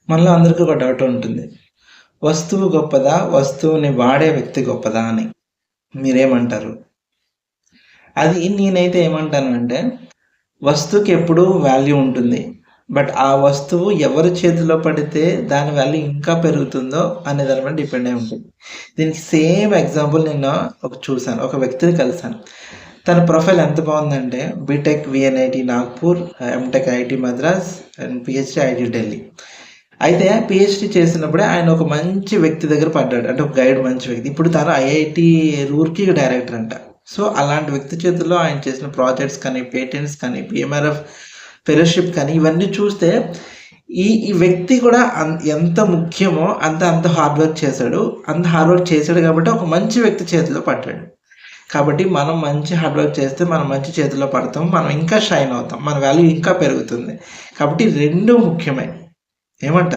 మనలో అందరికీ ఒక డౌట్ ఉంటుంది. వస్తువు గొప్పదా? వస్తువుని వాడే వ్యక్తి గొప్పదా అని. మీరేమంటారు? అది నేనైతే ఏమంటానంటే, వస్తువుకి ఎప్పుడూ వాల్యూ ఉంటుంది. బట్ ఆ వస్తువు ఎవరి చేతిలో పడితే దాని వాల్యూ ఇంకా పెరుగుతుందో అనే దాని మీద డిపెండ్ అయి ఉంటుంది. దీనికి సేమ్ ఎగ్జాంపుల్ నేను చూసాను. ఒక వ్యక్తిని కలిసాను. తన ప్రొఫైల్ ఎంత బాగుందంటే B Tech VNIT Nagpur, M Tech IIT Madras and PhD IIT Delhi. అయితే పిహెచ్డి చేసినప్పుడే ఆయన ఒక మంచి వ్యక్తి దగ్గర పడ్డాడు. అంటే ఒక గైడ్ మంచి వ్యక్తి. ఇప్పుడు తను ఐఐటి రూర్కీ డైరెక్టర్ అంట. సో అలాంటి వ్యక్తి చేతుల్లో ఆయన చేసిన ప్రాజెక్ట్స్ కానీ, పేటెంట్స్ కానీ, పిఎంఆర్ఎఫ్ ఫెలోషిప్ కానీ ఇవన్నీ చూస్తే ఈ వ్యక్తి కూడా ఎంత ముఖ్యమో అంత హార్డ్ వర్క్ చేశాడు. అంత హార్డ్ వర్క్ చేశాడు కాబట్టి ఒక మంచి వ్యక్తి చేతిలో పడ్డాడు. కాబట్టి మనం మంచి హార్డ్ వర్క్ చేస్తే మనం మంచి చేతిలో పడతాం. మనం ఇంకా షైన్ అవుతాం. మన వాల్యూ ఇంకా పెరుగుతుంది. కాబట్టి 2 ముఖ్యమే. ఏమంటారు?